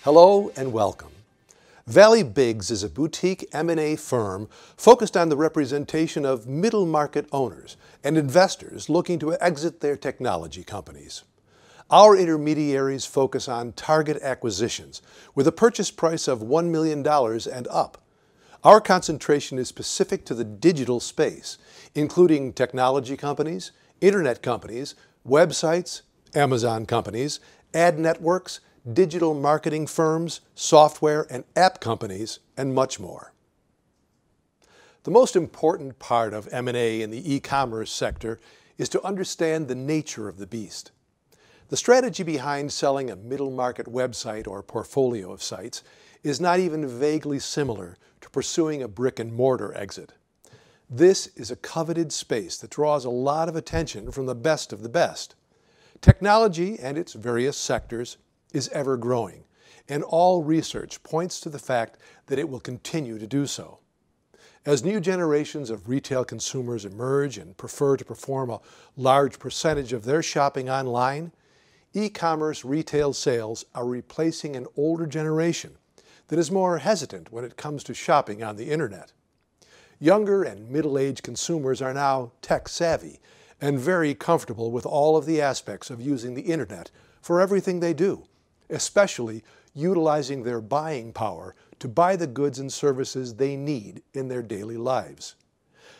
Hello and welcome. ValleyBiggs is a boutique M&A firm focused on the representation of middle market owners and investors looking to exit their technology companies. Our intermediaries focus on target acquisitions with a purchase price of $1 million and up. Our concentration is specific to the digital space, including technology companies, internet companies, websites, Amazon companies, ad networks, digital marketing firms, software and app companies, and much more. The most important part of M&A in the e-commerce sector is to understand the nature of the beast. The strategy behind selling a middle market website or portfolio of sites is not even vaguely similar to pursuing a brick and mortar exit. This is a coveted space that draws a lot of attention from the best of the best. Technology and its various sectors is ever growing, and all research points to the fact that it will continue to do so. As new generations of retail consumers emerge and prefer to perform a large percentage of their shopping online, e-commerce retail sales are replacing an older generation that is more hesitant when it comes to shopping on the internet. Younger and middle-aged consumers are now tech-savvy and very comfortable with all of the aspects of using the internet for everything they do, especially utilizing their buying power to buy the goods and services they need in their daily lives.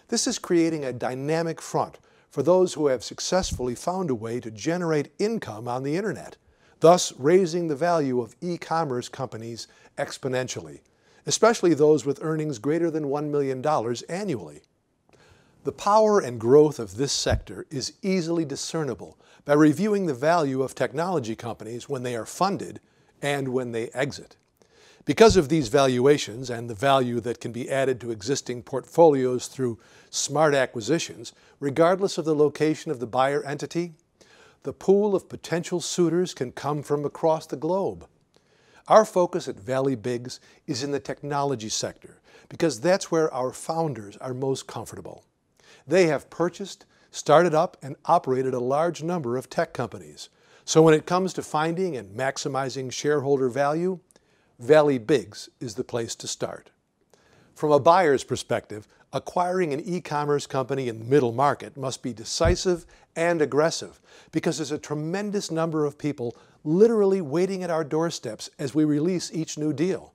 This is creating a dynamic front for those who have successfully found a way to generate income on the internet, thus raising the value of e-commerce companies exponentially, especially those with earnings greater than $1 million annually. The power and growth of this sector is easily discernible by reviewing the value of technology companies when they are funded and when they exit. Because of these valuations and the value that can be added to existing portfolios through smart acquisitions, regardless of the location of the buyer entity, the pool of potential suitors can come from across the globe. Our focus at ValleyBiggs is in the technology sector because that's where our founders are most comfortable. They have purchased, started up, and operated a large number of tech companies. So when it comes to finding and maximizing shareholder value, ValleyBiggs is the place to start. From a buyer's perspective, acquiring an e-commerce company in the middle market must be decisive and aggressive because there's a tremendous number of people literally waiting at our doorsteps as we release each new deal.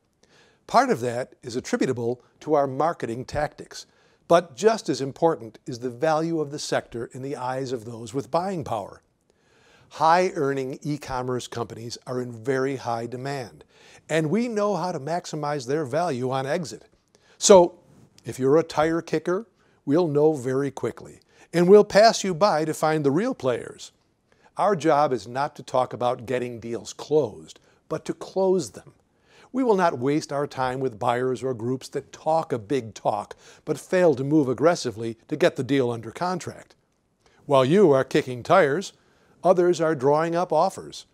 Part of that is attributable to our marketing tactics. But just as important is the value of the sector in the eyes of those with buying power. High-earning e-commerce companies are in very high demand, and we know how to maximize their value on exit. So, if you're a tire kicker, we'll know very quickly, and we'll pass you by to find the real players. Our job is not to talk about getting deals closed, but to close them. We will not waste our time with buyers or groups that talk a big talk, but fail to move aggressively to get the deal under contract. While you are kicking tires, others are drawing up offers.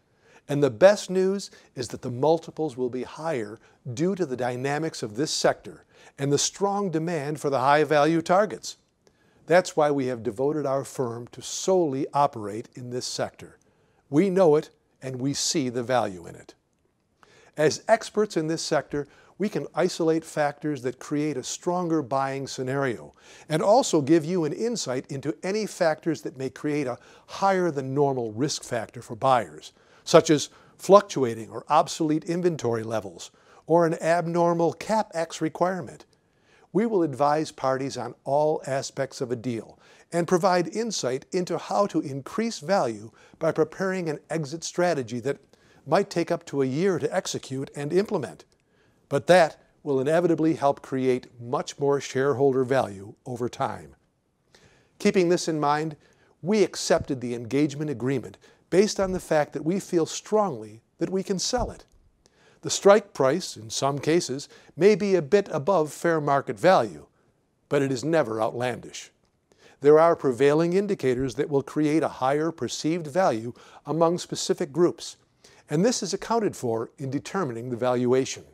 And the best news is that the multiples will be higher due to the dynamics of this sector and the strong demand for the high-value targets. That's why we have devoted our firm to solely operate in this sector. We know it, and we see the value in it. As experts in this sector, we can isolate factors that create a stronger buying scenario and also give you an insight into any factors that may create a higher than normal risk factor for buyers, such as fluctuating or obsolete inventory levels or an abnormal CapEx requirement. We will advise parties on all aspects of a deal and provide insight into how to increase value by preparing an exit strategy that might take up to a year to execute and implement, but that will inevitably help create much more shareholder value over time. Keeping this in mind, we accepted the engagement agreement based on the fact that we feel strongly that we can sell it. The strike price, in some cases, may be a bit above fair market value, but it is never outlandish. There are prevailing indicators that will create a higher perceived value among specific groups, and this is accounted for in determining the valuation.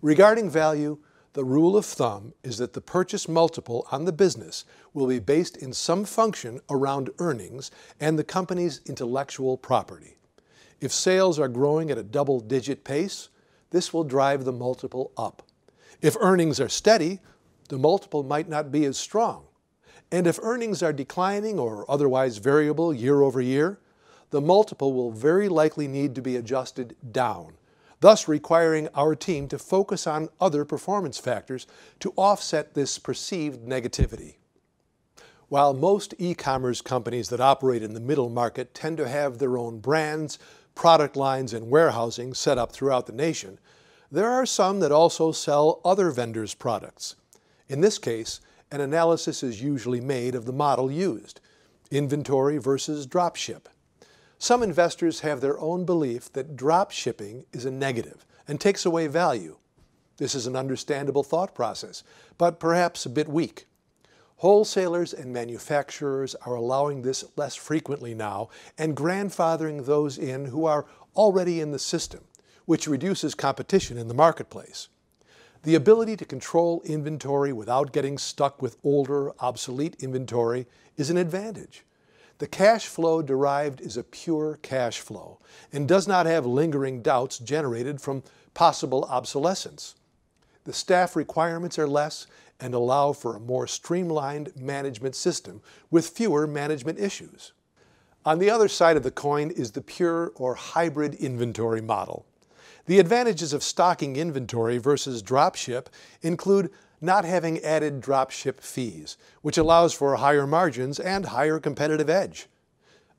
Regarding value, the rule of thumb is that the purchase multiple on the business will be based in some function around earnings and the company's intellectual property. If sales are growing at a double-digit pace, this will drive the multiple up. If earnings are steady, the multiple might not be as strong. And if earnings are declining or otherwise variable year over year, the multiple will very likely need to be adjusted down, thus requiring our team to focus on other performance factors to offset this perceived negativity. While most e-commerce companies that operate in the middle market tend to have their own brands, product lines, and warehousing set up throughout the nation, there are some that also sell other vendors' products. In this case, an analysis is usually made of the model used, inventory versus drop ship. Some investors have their own belief that drop shipping is a negative and takes away value. This is an understandable thought process, but perhaps a bit weak. Wholesalers and manufacturers are allowing this less frequently now and grandfathering those in who are already in the system, which reduces competition in the marketplace. The ability to control inventory without getting stuck with older, obsolete inventory is an advantage. The cash flow derived is a pure cash flow and does not have lingering doubts generated from possible obsolescence. The staff requirements are less and allow for a more streamlined management system with fewer management issues. On the other side of the coin is the pure or hybrid inventory model. The advantages of stocking inventory versus dropship include not having added dropship fees, which allows for higher margins and higher competitive edge.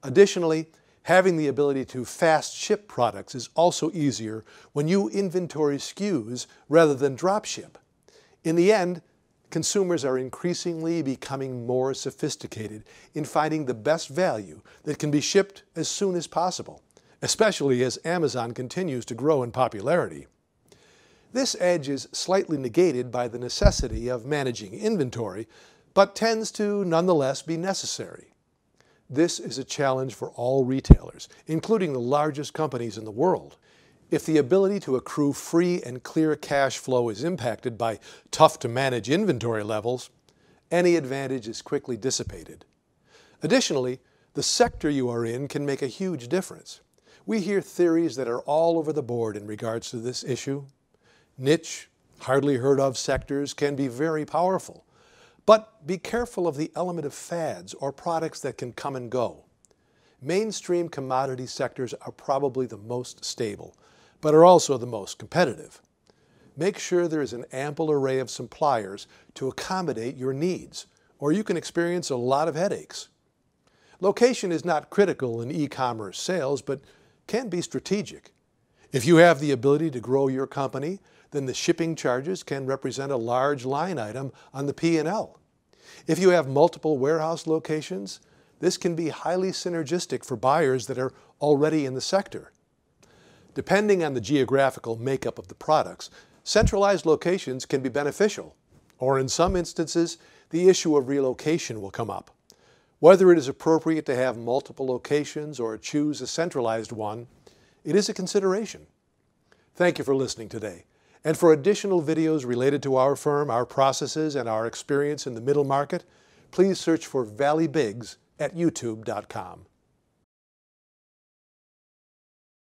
Additionally, having the ability to fast ship products is also easier when you inventory SKUs rather than dropship. In the end, consumers are increasingly becoming more sophisticated in finding the best value that can be shipped as soon as possible, especially as Amazon continues to grow in popularity. This edge is slightly negated by the necessity of managing inventory, but tends to nonetheless be necessary. This is a challenge for all retailers, including the largest companies in the world. If the ability to accrue free and clear cash flow is impacted by tough-to-manage inventory levels, any advantage is quickly dissipated. Additionally, the sector you are in can make a huge difference. We hear theories that are all over the board in regards to this issue. Niche, hardly heard of sectors can be very powerful, but be careful of the element of fads or products that can come and go. Mainstream commodity sectors are probably the most stable, but are also the most competitive. Make sure there is an ample array of suppliers to accommodate your needs, or you can experience a lot of headaches. Location is not critical in e-commerce sales, but can be strategic. If you have the ability to grow your company, then the shipping charges can represent a large line item on the P&L. If you have multiple warehouse locations, this can be highly synergistic for buyers that are already in the sector. Depending on the geographical makeup of the products, centralized locations can be beneficial, or in some instances, the issue of relocation will come up. Whether it is appropriate to have multiple locations or choose a centralized one, it is a consideration. Thank you for listening today. And for additional videos related to our firm, our processes, and our experience in the middle market, please search for ValleyBiggs at youtube.com.